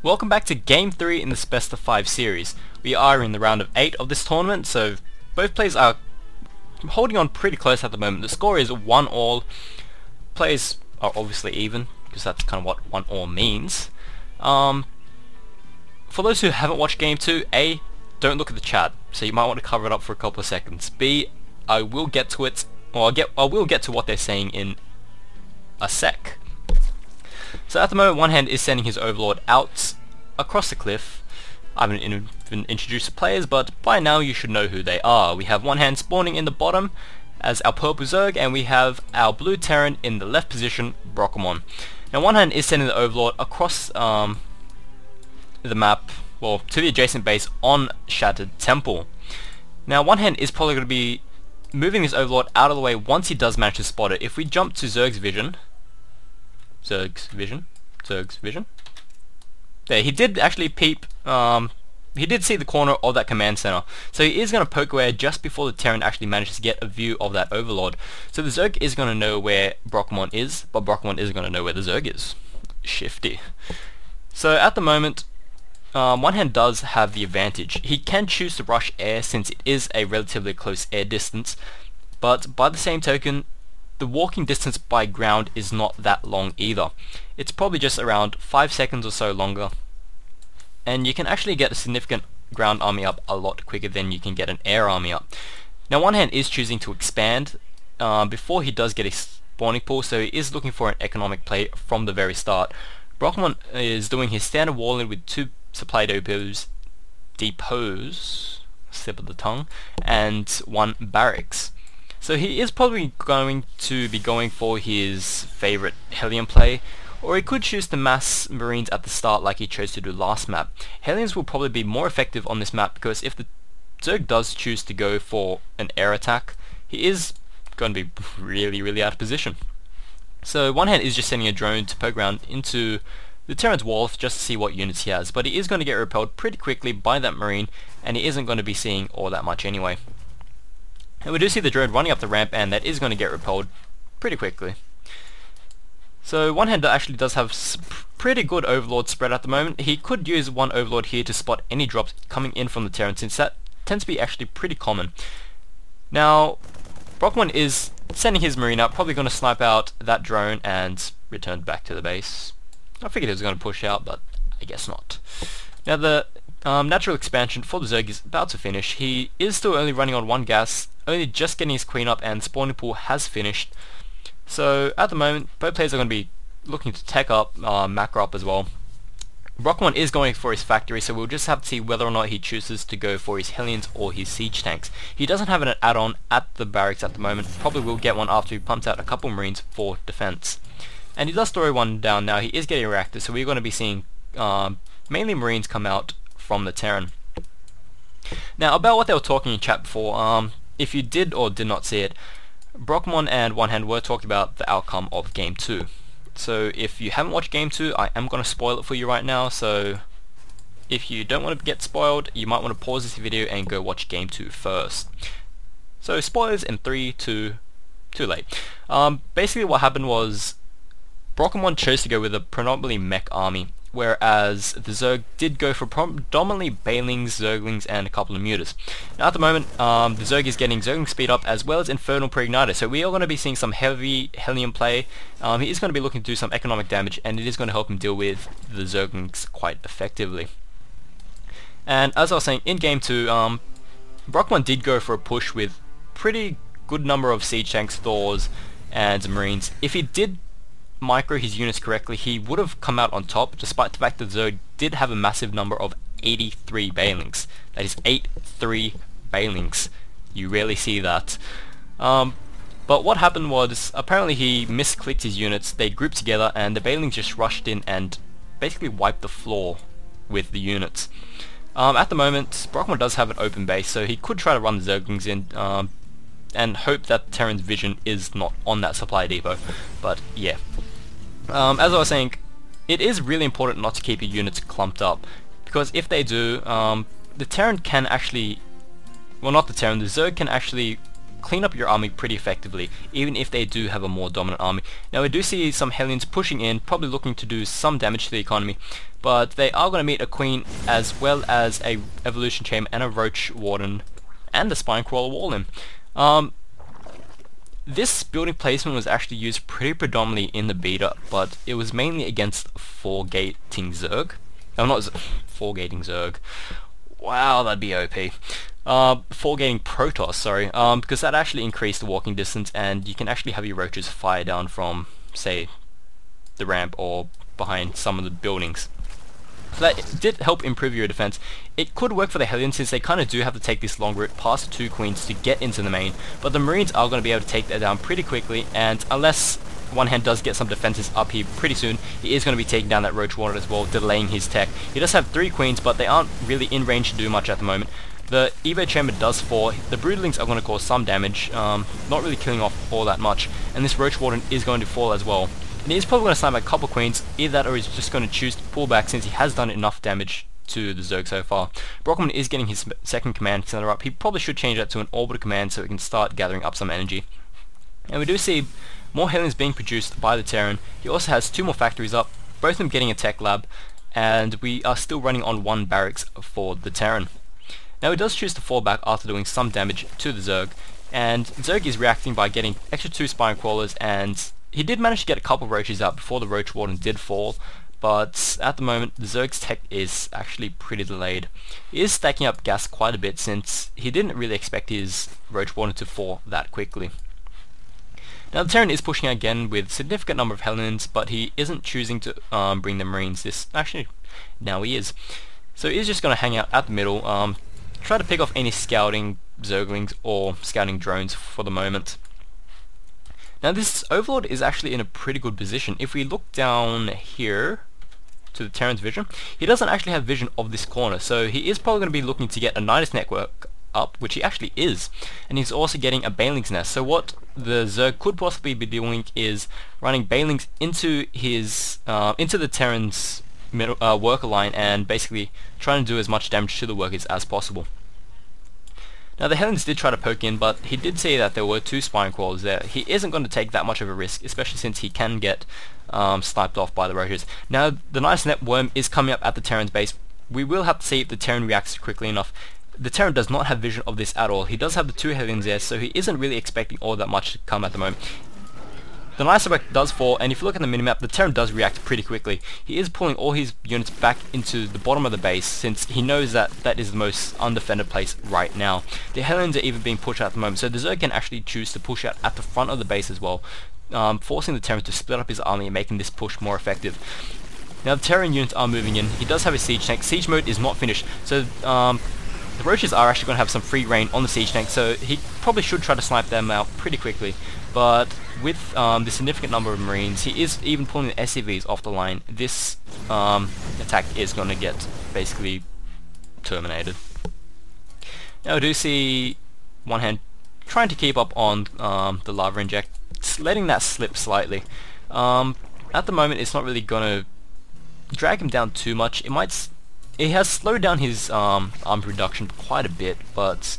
Welcome back to Game 3 in this Best of 5 series. We are in the round of 8 of this tournament, so both players are holding on pretty close at the moment. The score is 1-all. Players are obviously even, because that's kind of what 1-all means. For those who haven't watched Game 2, A, don't look at the chat, so you might want to cover it up for a couple of seconds. B, I will get to it, or I will get to what they're saying in a sec. So at the moment, OneHand is sending his Overlord out across the cliff. I haven't even introduced the players, but by now you should know who they are. We have OneHand spawning in the bottom as our purple Zerg, and we have our blue Terran in the left position, Brockemon. Now OneHand is sending the Overlord across the map, well, to the adjacent base on Shattered Temple. Now OneHand is probably going to be moving this Overlord out of the way once he does manage to spot it. If we jump to Zerg's vision, there, he did actually peep, he did see the corner of that command center. So he is going to poke away just before the Terran actually manages to get a view of that Overlord. So the Zerg is going to know where Brockemon is, but Brockemon isn't going to know where the Zerg is. Shifty. So at the moment, OneHand does have the advantage. He can choose to rush air since it is a relatively close air distance, but by the same token, the walking distance by ground is not that long either. It's probably just around 5 seconds or so longer, and you can actually get a significant ground army up a lot quicker than you can get an air army up. Now OneHand is choosing to expand before he does get a spawning pool, so he is looking for an economic play from the very start. Brockemon is doing his standard wall in with 2 supply depots, slip of the tongue, and 1 barracks. So he is probably going to be going for his favorite Hellion play, or he could choose to mass Marines at the start like he chose to do last map. Hellions will probably be more effective on this map because if the Zerg does choose to go for an air attack, he is going to be really out of position. So OneHand is just sending a drone to poke around into the Terran's wall just to see what units he has, but he is going to get repelled pretty quickly by that Marine, and he isn't going to be seeing all that much anyway. And we do see the drone running up the ramp, and that is going to get repelled pretty quickly. So OneHand actually does have pretty good Overlord spread at the moment. He could use 1 Overlord here to spot any drops coming in from the Terran, since that tends to be actually pretty common. Now Brockemon is sending his Marine out, probably going to snipe out that drone and return back to the base. I figured he was going to push out, but I guess not. Now the natural expansion for the Zerg is about to finish. He is still only running on 1 gas, only just getting his queen up, and spawning pool has finished. So at the moment, both players are going to be looking to tech up, macro up as well. Brockemon is going for his factory, so we'll just have to see whether or not he chooses to go for his Hellions or his siege tanks. He doesn't have an add-on at the barracks at the moment, probably will get one after he pumps out a couple Marines for defense. And he does throw one down now. He is getting reactors, so we're going to be seeing mainly Marines come out from the Terran. Now about what they were talking in chat before, if you did or did not see it, Brockemon and OneHand were talking about the outcome of Game 2. So if you haven't watched Game 2, I am going to spoil it for you right now, so if you don't want to get spoiled, you might want to pause this video and go watch Game 2 first. So spoilers in 3, 2, too late. Basically what happened was Brockemon chose to go with a predominantly mech army, whereas the Zerg did go for predominantly Banelings, Zerglings, and a couple of Mutas. Now at the moment, the Zerg is getting Zergling speed up as well as Infernal Preigniter, so we are going to be seeing some heavy Hellion play. He is going to be looking to do some economic damage, and it is going to help him deal with the Zerglings quite effectively. And as I was saying, in Game 2, Brockemon did go for a push with pretty good number of Siege Tanks, Thors, and Marines. If he did micro his units correctly, he would have come out on top, despite the fact that Zerg did have a massive number of 83 Banelings. That is 83 Banelings. You rarely see that. But what happened was, apparently he misclicked his units, they grouped together, and the Banelings just rushed in and basically wiped the floor with the units. At the moment, Brockemon does have an open base, so he could try to run the Zerglings in, and hope that Terran's vision is not on that supply depot. But yeah. As I was saying, it is really important not to keep your units clumped up, because if they do, the Terran can actually, well, not the Terran, the Zerg can actually clean up your army pretty effectively, even if they do have a more dominant army. Now we do see some Hellions pushing in, probably looking to do some damage to the economy, but they are going to meet a Queen as well as a Evolution Chamber and a Roach Warden and a Spine Crawler Wall in. This building placement was actually used pretty predominantly in the beta, but it was mainly against 4-gating Zerg. Oh, not 4-gating Zerg. Wow, that'd be OP. 4-gating Protoss, sorry, because that actually increased the walking distance, and you can actually have your roaches fire down from, say, the ramp or behind some of the buildings. So that did help improve your defense. It could work for the Hellions since they kind of do have to take this long route past the 2 Queens to get into the main, but the Marines are going to be able to take that down pretty quickly, and unless OneHand does get some defenses up here pretty soon, he is going to be taking down that Roach Warden as well, delaying his tech. He does have 3 Queens, but they aren't really in range to do much at the moment. The Evo Chamber does fall, the Broodlings are going to cause some damage, not really killing off all that much, and this Roach Warden is going to fall as well. And he's probably going to snipe a couple Queens, either that or he's just going to choose to pull back since he has done enough damage to the Zerg so far. Brockemon is getting his second command center up. He probably should change that to an orbital command so he can start gathering up some energy. And we do see more Hellions being produced by the Terran. He also has 2 more factories up, both of them getting a tech lab, and we are still running on 1 barracks for the Terran. Now he does choose to fall back after doing some damage to the Zerg, and Zerg is reacting by getting extra 2 Spine Crawlers, and he did manage to get a couple Roaches out before the Roach Warden did fall, but at the moment the Zerg's tech is actually pretty delayed. He is stacking up gas quite a bit since he didn't really expect his Roach Warden to fall that quickly. Now the Terran is pushing again with a significant number of Hellions, but he isn't choosing to bring the Marines. Now he is. So he's just going to hang out at the middle, try to pick off any scouting Zerglings or scouting drones for the moment. Now this Overlord is actually in a pretty good position. If we look down here to the Terran's vision, he doesn't actually have vision of this corner, so he is probably going to be looking to get a Nidus network up, which he actually is, and he's also getting a Baneling's nest. So what the Zerg could possibly be doing is running Banelings into his into the Terran's worker line and basically trying to do as much damage to the workers as possible. Now the Hellions did try to poke in, but he did say that there were 2 Spine Crawlers there. He isn't going to take that much of a risk, especially since he can get sniped off by the Roaches. Now the Nidus Net Worm is coming up at the Terran's base. We will have to see if the Terran reacts quickly enough. The Terran does not have vision of this at all. He does have the 2 Hellions there, so he isn't really expecting all that much to come at the moment. The Nidus Network does fall, and if you look at the minimap, the Terran does react pretty quickly. He is pulling all his units back into the bottom of the base, since he knows that that is the most undefended place right now. The Hellions are even being pushed out at the moment, so the Zerg can actually choose to push out at the front of the base as well, forcing the Terran to split up his army and making this push more effective. Now the Terran units are moving in. He does have a siege tank. Siege mode is not finished, so the Roaches are actually going to have some free reign on the siege tank, so he probably should try to snipe them out pretty quickly. But with the significant number of Marines, he is even pulling the SCVs off the line. This attack is going to get basically terminated. Now we do see OneHand trying to keep up on the lava inject, letting that slip slightly. At the moment it's not really going to drag him down too much. It has slowed down his armor reduction quite a bit, but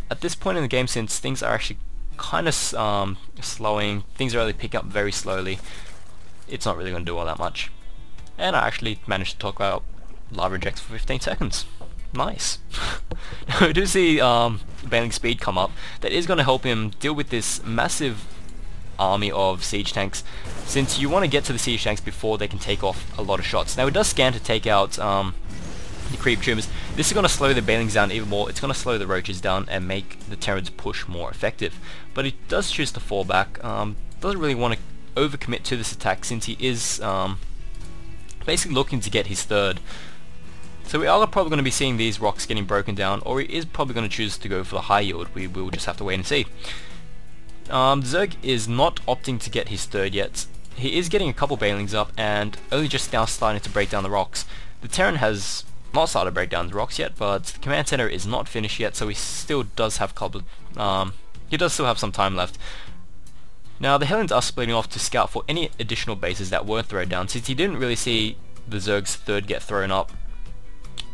at this point in the game, since things are actually kind of slowing, things are really picking up very slowly, it's not really going to do all that much. And I actually managed to talk about lava injects for 15 seconds. Nice. Now we do see Baneling speed come up. That is going to help him deal with this massive army of siege tanks, since you want to get to the siege tanks before they can take off a lot of shots. Now it does scan to take out the creep tumors. This is going to slow the Banelings down even more. It's going to slow the Roaches down and make the Terran's push more effective. But he does choose to fall back. Doesn't really want to overcommit to this attack, since he is basically looking to get his third. So we are probably going to be seeing these rocks getting broken down, or he is probably going to choose to go for the high yield. We will just have to wait and see. Zerg is not opting to get his third yet. He is getting a couple Banelings up and only just now starting to break down the rocks. The Terran has not started to break down the rocks yet, but the command center is not finished yet, so he still does have he does still have some time left. Now the Hellions are splitting off to scout for any additional bases that weren't thrown down, since he didn't really see the Zerg's third get thrown up.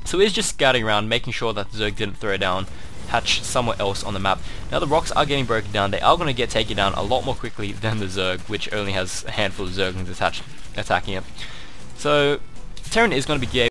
So he's just scouting around, making sure that the Zerg didn't throw down hatch somewhere else on the map. Now the rocks are getting broken down. They are going to get taken down a lot more quickly than the Zerg, which only has a handful of Zerglings attacking it. So Terran is going to be